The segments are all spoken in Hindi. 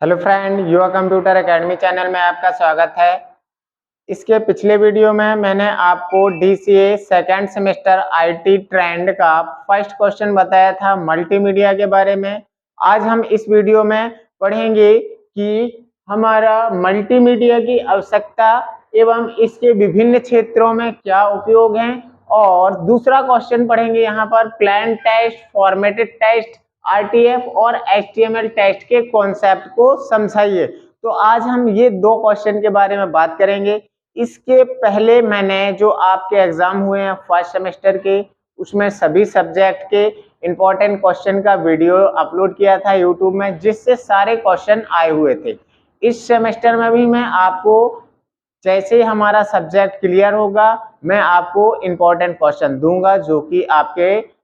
हेलो फ्रेंड, युवा कंप्यूटर एकेडमी चैनल में आपका स्वागत है। इसके पिछले वीडियो में मैंने आपको DCA second semester IT trend का फर्स्ट क्वेश्चन बताया था मल्टीमीडिया के बारे में। आज हम इस वीडियो में पढ़ेंगे कि हमारा मल्टीमीडिया की आवश्यकता एवं इसके विभिन्न क्षेत्रों में क्या उपयोग हैं, और दूसरा क्वेश्चन पढ़ेंगे यहाँ पर plain test, formatted test, RTF और एचटीएमएल टेस्ट के कॉन्सेप्ट को समझाइए। तो आज हम ये दो क्वेश्चन के बारे में बात करेंगे। इसके पहले मैंने जो आपके एग्जाम हुए हैं फर्स्ट सेमेस्टर के, उसमें सभी सब्जेक्ट के इंपॉर्टेंट क्वेश्चन का वीडियो अपलोड किया था यूट्यूब में, जिससे सारे क्वेश्चन आए हुए थे। इस सेमेस्टर में भी मैं आपको जैसे ही हमारा सब्जेक्ट क्लियर होगा, मैं आपको इंपॉर्टेंट क्वेश्चन दूंगा जो कि आपके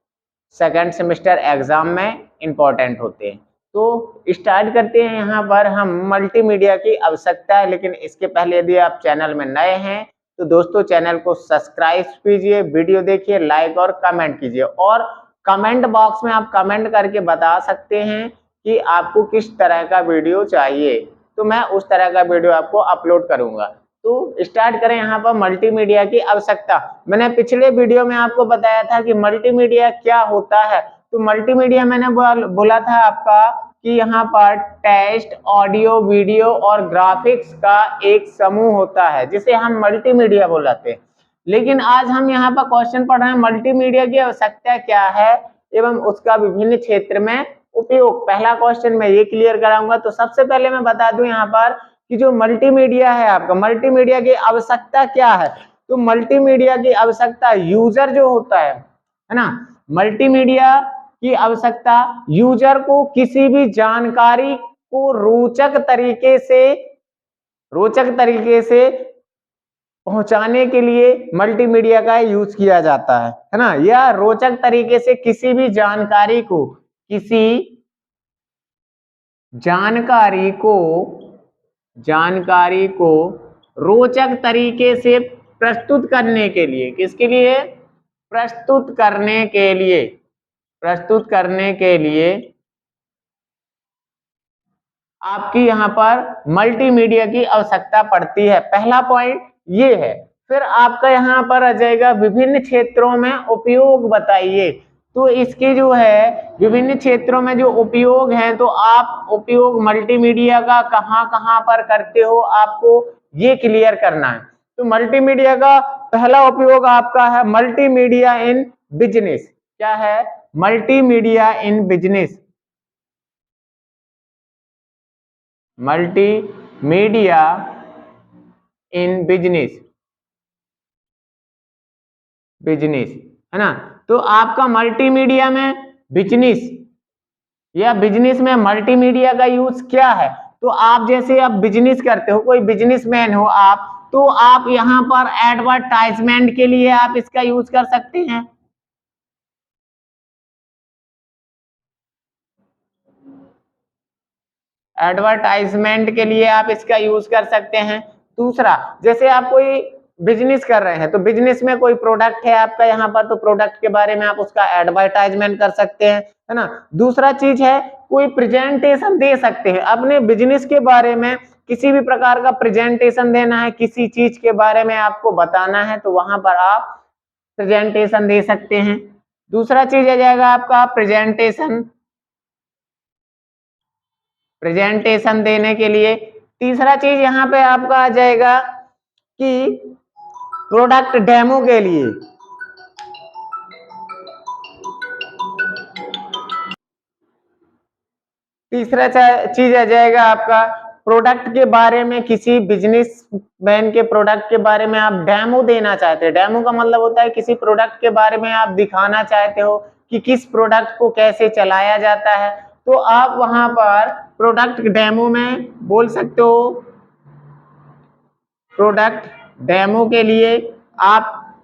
सेकेंड सेमेस्टर एग्जाम में इंपॉर्टेंट होते हैं। तो स्टार्ट करते हैं। यहाँ पर हम मल्टीमीडिया की आवश्यकता है, लेकिन इसके पहले यदि आप चैनल में नए हैं तो दोस्तों चैनल को सब्सक्राइब कीजिए, वीडियो देखिए, लाइक और कमेंट कीजिए, और कमेंट बॉक्स में आप कमेंट करके बता सकते हैं कि आपको किस तरह का वीडियो चाहिए, तो मैं उस तरह का वीडियो आपको अपलोड करूंगा। तो स्टार्ट करें। यहाँ पर मल्टीमीडिया की आवश्यकता, मैंने पिछले वीडियो में आपको बताया था कि मल्टीमीडिया क्या होता है। तो मल्टीमीडिया मैंने बोला था आपका कि यहाँ पर टेक्स्ट, ऑडियो, वीडियो और ग्राफिक्स का एक समूह होता है जिसे हम मल्टीमीडिया बुलाते हैं। लेकिन आज हम यहाँ पर क्वेश्चन पढ़ रहे हैं मल्टीमीडिया की आवश्यकता क्या है एवं उसका विभिन्न क्षेत्र में उपयोग। पहला क्वेश्चन मैं ये क्लियर कराऊंगा। तो सबसे पहले मैं बता दूं यहाँ पर कि जो मल्टीमीडिया है आपका, मल्टीमीडिया की आवश्यकता क्या है। तो मल्टीमीडिया की आवश्यकता यूजर जो होता है ना, मल्टीमीडिया की आवश्यकता यूजर को किसी भी जानकारी को रोचक तरीके से पहुंचाने के लिए मल्टीमीडिया का यूज किया जाता है ना। या रोचक तरीके से किसी भी जानकारी को रोचक तरीके से प्रस्तुत करने के लिए, किसके लिए? प्रस्तुत करने के लिए आपकी यहाँ पर मल्टीमीडिया की आवश्यकता पड़ती है। पहला पॉइंट ये है। फिर आपका यहाँ पर आ जाएगा विभिन्न क्षेत्रों में उपयोग बताइए। तो इसके जो है विभिन्न क्षेत्रों में जो उपयोग है, तो आप उपयोग मल्टीमीडिया का कहाँ कहाँ पर करते हो, आपको ये क्लियर करना है। तो मल्टीमीडिया का पहला उपयोग आपका है मल्टीमीडिया इन बिजनेस। क्या है? Multimedia in business. Multimedia in business है ना। तो आपका मल्टीमीडिया में बिजनेस में मल्टीमीडिया का यूज क्या है। तो आप जैसे आप बिजनेस करते हो, कोई बिजनेसमैन हो आप, तो आप यहां पर एडवर्टाइजमेंट के लिए आप इसका यूज कर सकते हैं। एडवर्टाइजमेंट के लिए आप इसका यूज कर सकते हैं। दूसरा, जैसे आप कोई बिजनेस कर रहे हैं, तो बिजनेस में कोई प्रोडक्ट है आपका यहाँ पर, तो प्रोडक्ट के बारे में आप उसका एडवर्टाइजमेंट कर सकते हैं, है ना। दूसरा चीज है कोई प्रेजेंटेशन दे सकते हैं अपने बिजनेस के बारे में। किसी भी प्रकार का प्रेजेंटेशन देना है, किसी चीज के बारे में आपको बताना है, तो वहां पर आप प्रेजेंटेशन दे सकते हैं। दूसरा चीज आ जाएगा आपका प्रेजेंटेशन देने के लिए। तीसरा चीज यहाँ पे आपका आ जाएगा कि प्रोडक्ट डेमो के लिए। तीसरा चीज आ जाएगा आपका प्रोडक्ट के बारे में, किसी बिजनेसमैन के प्रोडक्ट के बारे में आप डेमो देना चाहते हैं। डेमो का मतलब होता है किसी प्रोडक्ट के बारे में आप दिखाना चाहते हो कि किस प्रोडक्ट को कैसे चलाया जाता है, तो आप वहां पर प्रोडक्ट डेमो में बोल सकते हो। प्रोडक्ट डेमो के लिए आप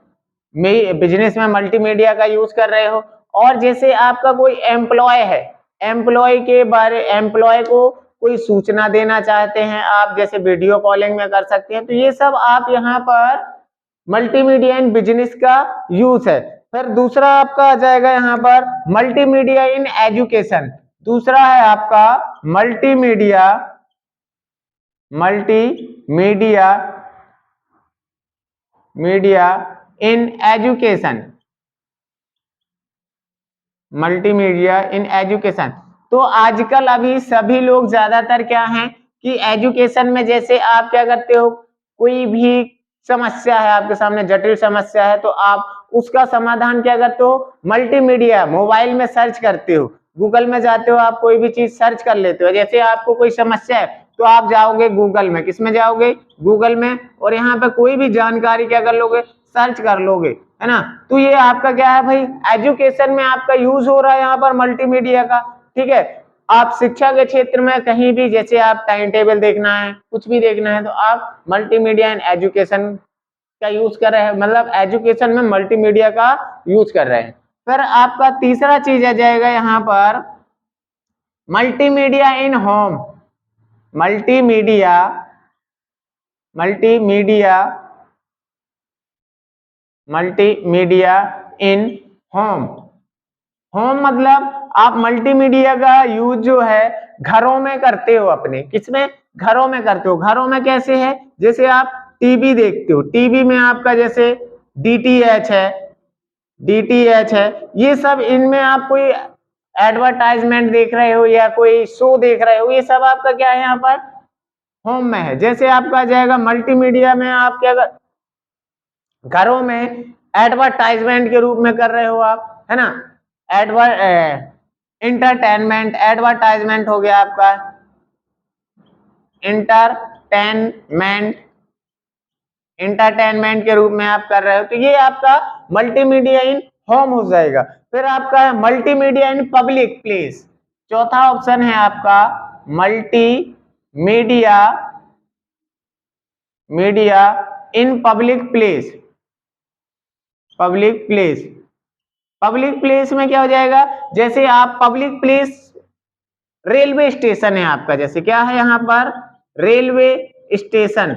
बिजनेस में मल्टीमीडिया का यूज कर रहे हो। और जैसे आपका कोई एम्प्लॉय है, एम्प्लॉय को कोई सूचना देना चाहते हैं आप, जैसे वीडियो कॉलिंग में कर सकते हैं, तो ये सब आप यहाँ पर मल्टीमीडिया इन बिजनेस का यूज है। फिर दूसरा आपका आ जाएगा यहाँ पर मल्टीमीडिया इन एजुकेशन। दूसरा है आपका multimedia multimedia in education, multimedia in education. तो आजकल अभी सभी लोग ज्यादातर क्या हैं कि एजुकेशन में, जैसे आप क्या करते हो, कोई भी समस्या है आपके सामने, जटिल समस्या है, तो आप उसका समाधान क्या करते हो, मल्टीमीडिया मोबाइल में सर्च करते हो, गूगल में जाते हो, आप कोई भी चीज सर्च कर लेते हो। जैसे आपको कोई समस्या है तो आप जाओगे गूगल में, किसमें जाओगे, गूगल में, और यहाँ पे कोई भी जानकारी क्या कर लोगे, सर्च कर लोगे, है ना। तो ये आपका क्या है भाई, एजुकेशन में आपका यूज हो रहा है यहाँ पर मल्टीमीडिया का। ठीक है, आप शिक्षा के क्षेत्र में कहीं भी, जैसे आप टाइम टेबल देखना है, कुछ भी देखना है, तो आप मल्टीमीडिया इन एजुकेशन का यूज कर रहे हैं, मतलब एजुकेशन में मल्टीमीडिया का यूज कर रहे हैं। फिर आपका तीसरा चीज आ जाएगा यहाँ पर मल्टीमीडिया इन होम, मल्टीमीडिया मल्टीमीडिया मल्टीमीडिया इन होम। होम मतलब आप मल्टीमीडिया का यूज जो है घरों में करते हो, अपने किसमें, घरों में करते हो। घरों में कैसे है, जैसे आप टीवी देखते हो, टीवी में आपका जैसे डीटीएच है, डीटीएच है, ये सब, इनमें आप कोई एडवर्टाइजमेंट देख रहे हो या कोई शो देख रहे हो, ये सब आपका क्या है यहाँ पर होम में है। जैसे आपका आ जाएगा मल्टीमीडिया में, आप क्या घरों में एडवर्टाइजमेंट के रूप में कर रहे हो आप, है ना, इंटरटेनमेंट, एडवर्टाइजमेंट हो गया आपका, इंटरटेनमेंट, इंटरटेनमेंट के रूप में आप कर रहे हो, तो ये आपका मल्टीमीडिया इन होम हो जाएगा। फिर आपका है मल्टीमीडिया इन पब्लिक प्लेस, चौथा ऑप्शन है आपका multimedia in public place, public place. Public place में क्या हो जाएगा, जैसे आप पब्लिक प्लेस, रेलवे स्टेशन है आपका, जैसे क्या है यहाँ पर रेलवे स्टेशन,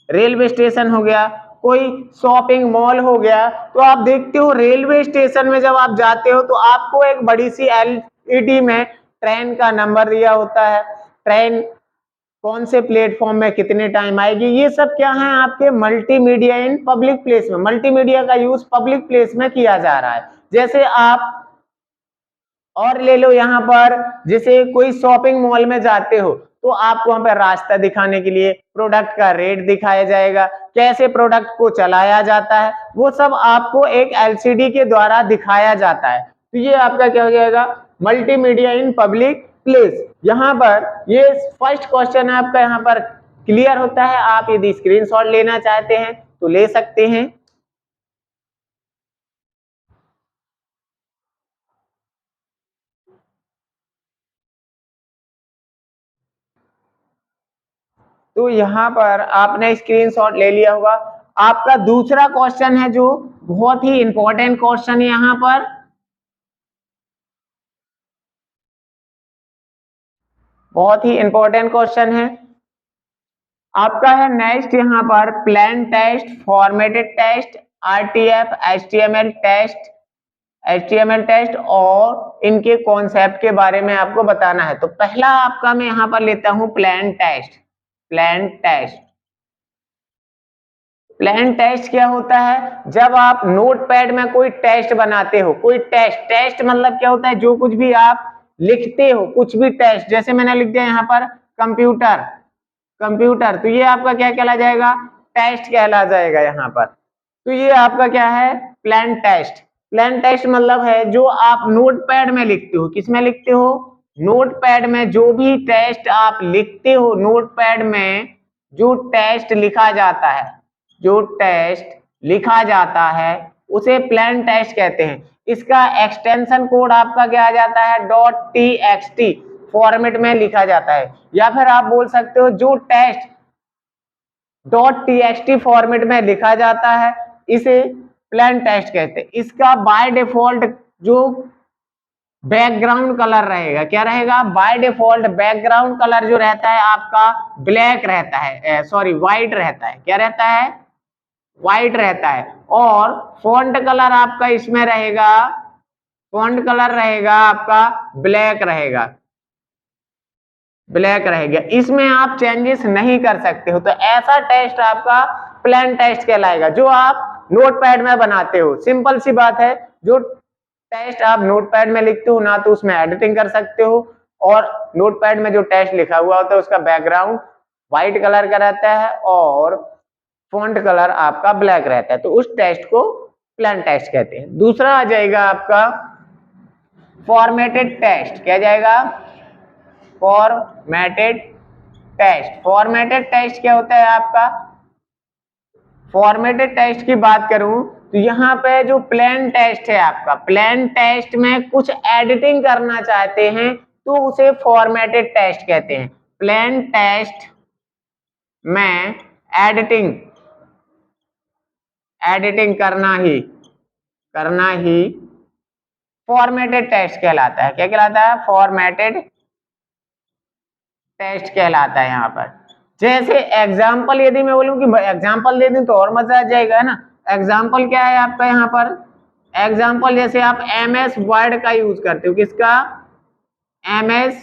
रेलवे स्टेशन हो गया, कोई शॉपिंग मॉल हो गया, तो आप देखते हो रेलवे स्टेशन में जब आप जाते हो तो आपको एक बड़ी सी एलईडी में ट्रेन का नंबर दिया होता है, ट्रेन कौन से प्लेटफॉर्म में कितने टाइम आएगी, ये सब क्या है आपके मल्टीमीडिया इन पब्लिक प्लेस में, मल्टीमीडिया का यूज पब्लिक प्लेस में किया जा रहा है। जैसे आप और ले लो यहाँ पर, जैसे कोई शॉपिंग मॉल में जाते हो तो आपको वहां पर रास्ता दिखाने के लिए प्रोडक्ट का रेट दिखाया जाएगा, कैसे प्रोडक्ट को चलाया जाता है, वो सब आपको एक एलसीडी के द्वारा दिखाया जाता है। तो ये आपका क्या हो जाएगा, मल्टीमीडिया इन पब्लिक प्लेस। यहाँ पर ये फर्स्ट क्वेश्चन आपका यहाँ पर क्लियर होता है। आप यदि स्क्रीनशॉट लेना चाहते हैं तो ले सकते हैं। तो यहाँ पर आपने स्क्रीनशॉट ले लिया होगा। आपका दूसरा क्वेश्चन है जो बहुत ही इंपॉर्टेंट क्वेश्चन है, यहाँ पर बहुत ही इंपॉर्टेंट क्वेश्चन है आपका है नेक्स्ट, यहाँ पर plain test, formatted test, RTF, HTML test, HTML test और इनके कॉन्सेप्ट के बारे में आपको बताना है। तो पहला आपका मैं यहाँ पर लेता हूं plain test. Plain test, plain test क्या होता है, जब आप नोटपैड में कोई टेस्ट बनाते हो, कोई टेस्ट, टेस्ट मतलब क्या होता है, जो कुछ भी आप लिखते हो, कुछ भी टेस्ट, जैसे मैंने लिख दिया यहाँ पर कंप्यूटर, कंप्यूटर, तो ये आपका क्या कहला जाएगा, टेस्ट कहला जाएगा यहाँ पर। तो ये आपका क्या है, प्लेन टेस्ट। प्लेन टेस्ट मतलब है जो आप नोटपैड में लिखते हो, किसमें लिखते हो, नोटपैड में, जो भी टेस्ट आप लिखते हो नोटपैड में, जो टेस्ट लिखा जाता है, जो टेस्ट लिखा जाता है उसे प्लेन टेस्ट कहते हैं। इसका एक्सटेंशन कोड आपका क्या आ जाता है, .txt फॉर्मेट में लिखा जाता है, या फिर आप बोल सकते हो जो टेस्ट .txt फॉर्मेट में लिखा जाता है इसे प्लेन टेस्ट कहते हैं। इसका बाय डिफॉल्ट जो बैकग्राउंड कलर रहेगा, क्या रहेगा, बाय डिफॉल्ट बैकग्राउंड कलर जो रहता है आपका ब्लैक रहता है, सॉरी व्हाइट रहता है, क्या रहता है, व्हाइट रहता है। और फॉन्ट कलर आपका इसमें रहेगा, फॉन्ट कलर रहेगा आपका ब्लैक रहेगा। ब्लैक रहेगा, इसमें आप चेंजेस नहीं कर सकते हो। तो ऐसा टेस्ट आपका प्लेन टेस्ट कहलाएगा जो आप नोटपैड में बनाते हो। सिंपल सी बात है, जो टेस्ट आप नोटपैड में लिखते हो ना तो उसमें एडिटिंग कर सकते हो, और नोटपैड में जो टेस्ट लिखा हुआ होता है उसका बैकग्राउंड व्हाइट कलर का रहता है और फॉन्ट कलर आपका ब्लैक रहता है, तो उस टेस्ट को प्लेन टेस्ट कहते हैं। दूसरा आ जाएगा आपका फॉर्मेटेड टेस्ट। क्या जाएगा? Formatted test. फॉर्मेटेड टेस्ट क्या होता है आपका? फॉर्मेटेड टेस्ट की बात करूं तो यहाँ पे जो प्लेन टेस्ट है आपका, प्लेन टेस्ट में कुछ एडिटिंग करना चाहते हैं तो उसे फॉर्मेटेड टेस्ट कहते हैं। प्लेन टेस्ट में एडिटिंग करना ही फॉर्मेटेड टेस्ट कहलाता है। क्या कहलाता है? फॉर्मेटेड टेस्ट कहलाता है। यहाँ पर जैसे एग्जाम्पल यदि मैं बोलूं कि एग्जाम्पल दे दूं तो और मजा आ जाएगा, है ना। एग्जाम्पल क्या है आपका यहाँ पर? एग्जाम्पल जैसे आप MS वर्ड का यूज करते हो। किसका? MS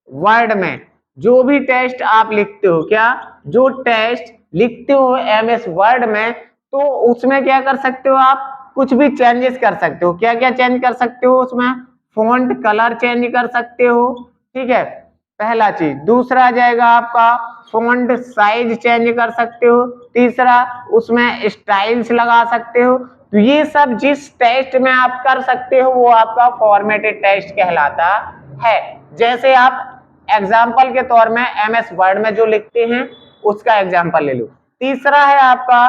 वर्ड में जो भी टेस्ट आप लिखते हो, क्या जो टेस्ट लिखते हो MS वर्ड में, तो उसमें क्या कर सकते हो आप? कुछ भी चेंजेस कर सकते हो। क्या क्या चेंज कर सकते हो उसमें? फॉन्ट कलर चेंज कर सकते हो, ठीक है, पहला चीज। दूसरा आ जाएगा आपका फॉन्ट साइज चेंज कर सकते हो। तीसरा उसमें स्टाइल्स लगा सकते हो। तो ये सब जिस टेस्ट में आप कर सकते हो वो आपका फॉर्मेटेड टेस्ट कहलाता है। जैसे आप एग्जाम्पल के तौर में MS वर्ड में जो लिखते हैं उसका एग्जाम्पल ले लो। तीसरा है आपका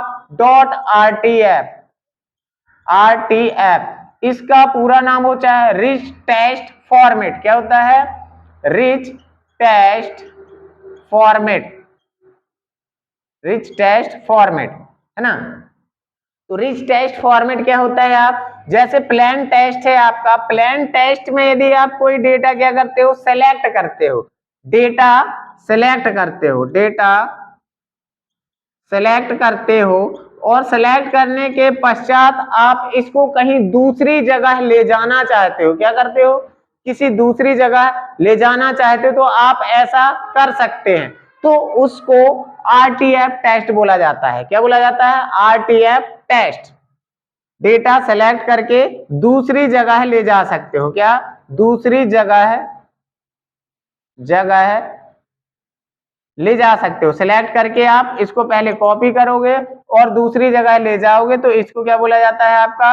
.RTF। इसका पूरा नाम होता है रिच टेस्ट फॉर्मेट। क्या होता है? Rich test format. Rich test format, है ना। तो रिच टेस्ट फॉर्मेट क्या होता है? आप जैसे प्लेन टेस्ट है आपका, प्लेन टेस्ट में यदि आप कोई डेटा क्या करते हो? सेलेक्ट करते हो। डेटा सेलेक्ट करते हो और सेलेक्ट करने के पश्चात आप इसको कहीं दूसरी जगह ले जाना चाहते हो। क्या करते हो? किसी दूसरी जगह ले जाना चाहते हो तो आप ऐसा कर सकते हैं, तो उसको RTF टेस्ट बोला जाता है। क्या बोला जाता है? RTF test. डेटा सेलेक्ट करके दूसरी जगह ले जा सकते हो। क्या? दूसरी जगह ले जा सकते हो। सिलेक्ट करके आप इसको पहले कॉपी करोगे और दूसरी जगह ले जाओगे तो इसको क्या बोला जाता है? आपका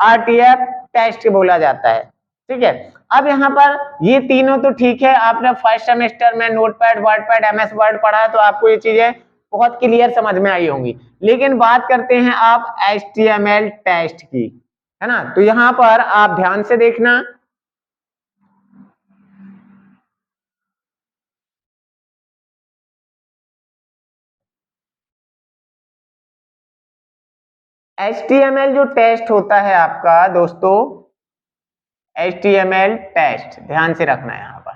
RTF टेस्ट बोला जाता है, ठीक है। अब यहाँ पर ये तीनों तो ठीक है, आपने फर्स्ट सेमेस्टर में नोटपैड, वर्डपैड, MS वर्ड पढ़ा है तो आपको ये चीजें बहुत क्लियर समझ में आई होंगी। लेकिन बात करते हैं आप HTML टेस्ट की, है ना। तो यहाँ पर आप ध्यान से देखना, HTML जो टेस्ट होता है आपका दोस्तों, HTML टेस्ट ध्यान से रखना है। यहाँ पर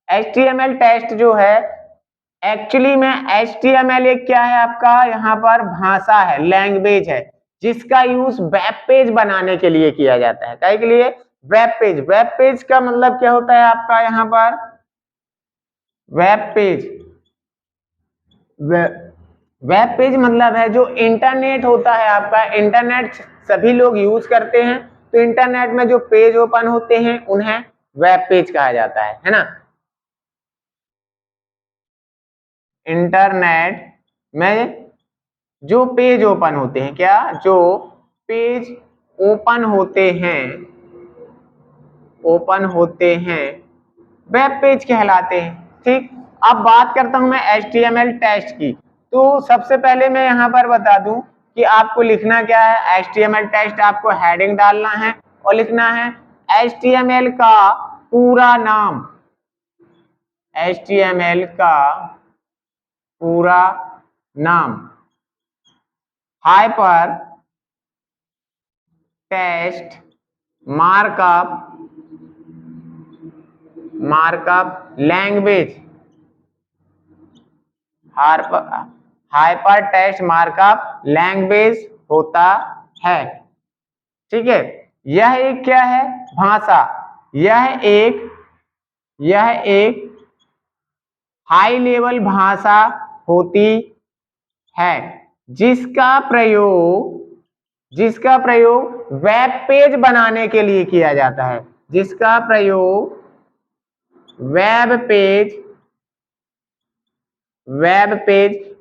HTML टेस्ट जो है एक्चुअली में HTML एक क्या है आपका? यहाँ पर भाषा है, लैंग्वेज है, जिसका यूज वेब पेज बनाने के लिए किया जाता है। क्या के लिए? Web page. वेब पेज का मतलब क्या होता है आपका? यहाँ पर वेब पेज, वेब पेज मतलब है जो इंटरनेट होता है आपका, इंटरनेट सभी लोग यूज करते हैं, तो इंटरनेट में जो पेज ओपन होते हैं उन्हें वेब पेज कहा जाता है ना। इंटरनेट में जो पेज ओपन होते हैं, क्या जो पेज ओपन होते हैं वेब पेज कहलाते हैं, ठीक। अब बात करता हूं मैं HTML टेस्ट की। तो सबसे पहले मैं यहां पर बता दूं कि आपको लिखना क्या है। HTML टेस्ट आपको हेडिंग डालना है और लिखना है HTML का पूरा नाम। HTML का पूरा नाम hyper test markup language, hyper text markup language होता है, ठीक है। यह एक क्या है? भाषा। यह एक हाई लेवल भाषा होती है जिसका प्रयोग वेब पेज बनाने के लिए किया जाता है, जिसका प्रयोग वेब पेज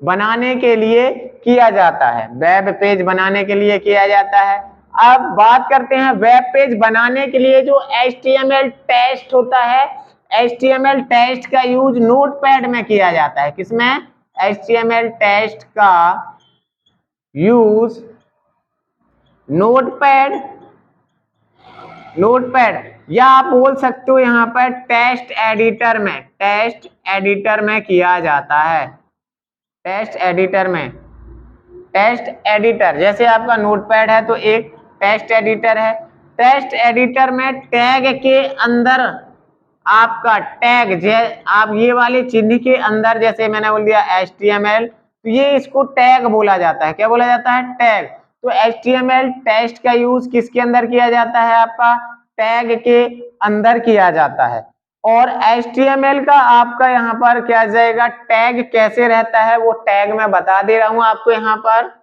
बनाने के लिए किया जाता है, वेब पेज बनाने के लिए किया जाता है। अब बात करते हैं वेब पेज बनाने के लिए जो HTML टेस्ट होता है, HTML टेस्ट का यूज नोटपैड में किया जाता है। किसमें? HTML टेस्ट का यूज नोटपैड या आप बोल सकते हो यहाँ पर टेक्स्ट एडिटर में किया जाता है। टेक्स्ट एडिटर जैसे आपका नोटपैड है तो एक टेक्स्ट एडिटर है। टेक्स्ट एडिटर में टैग के अंदर आपका टैग आप ये वाले चिन्ह के अंदर जैसे मैंने बोल दिया HTML, तो ये इसको टैग बोला जाता है। क्या बोला जाता है? टैग। तो HTML टेक्स्ट का यूज किसके अंदर किया जाता है? आपका टैग के अंदर किया जाता है। और HTML का आपका यहाँ पर क्या जाएगा, टैग कैसे रहता है वो टैग मैं बता दे रहा हूं आपको यहाँ पर।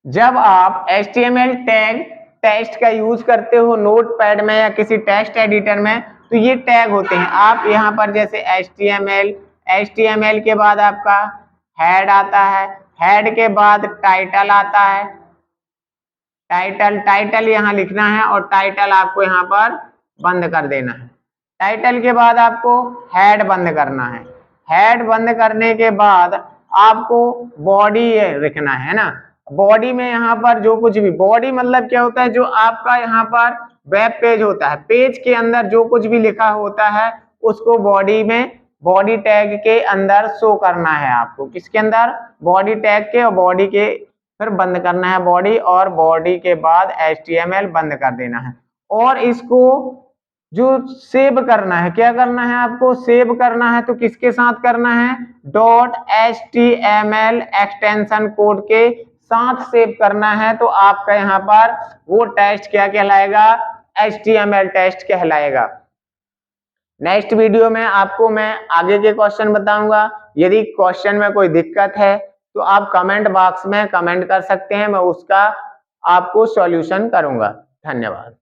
जब आप HTML टैग टेक्स्ट का यूज करते हो नोटपैड में या किसी टेक्स्ट एडिटर में, तो ये टैग होते हैं। आप यहाँ पर जैसे HTML के बाद आपका हेड आता है, हेड के बाद टाइटल आता है, टाइटल यहाँ लिखना है और टाइटल आपको यहाँ पर बंद कर देना है। टाइटल के बाद आपको हेड बंद करना है, हेड बंद करने के बाद आपको बॉडी लिखना है ना। बॉडी में यहाँ पर जो कुछ भी, बॉडी मतलब क्या होता है, जो आपका यहाँ पर वेब पेज होता है, पेज के अंदर जो कुछ भी लिखा होता है उसको बॉडी में, बॉडी टैग के अंदर शो करना है आपको। किसके अंदर? बॉडी टैग के, और बॉडी के फिर बंद करना है बॉडी, और बॉडी के बाद HTML बंद कर देना है। और इसको जो सेव करना है, क्या करना है आपको? सेव करना है तो किसके साथ करना है? .html एक्सटेंशन कोड के साथ सेव करना है। तो आपका यहाँ पर वो टेस्ट क्या कहलाएगा? HTML टेस्ट कहलाएगा। नेक्स्ट वीडियो में आपको मैं आगे के क्वेश्चन बताऊंगा। यदि क्वेश्चन में कोई दिक्कत है तो आप कमेंट बॉक्स में कमेंट कर सकते हैं, मैं उसका आपको सॉल्यूशन करूंगा। धन्यवाद।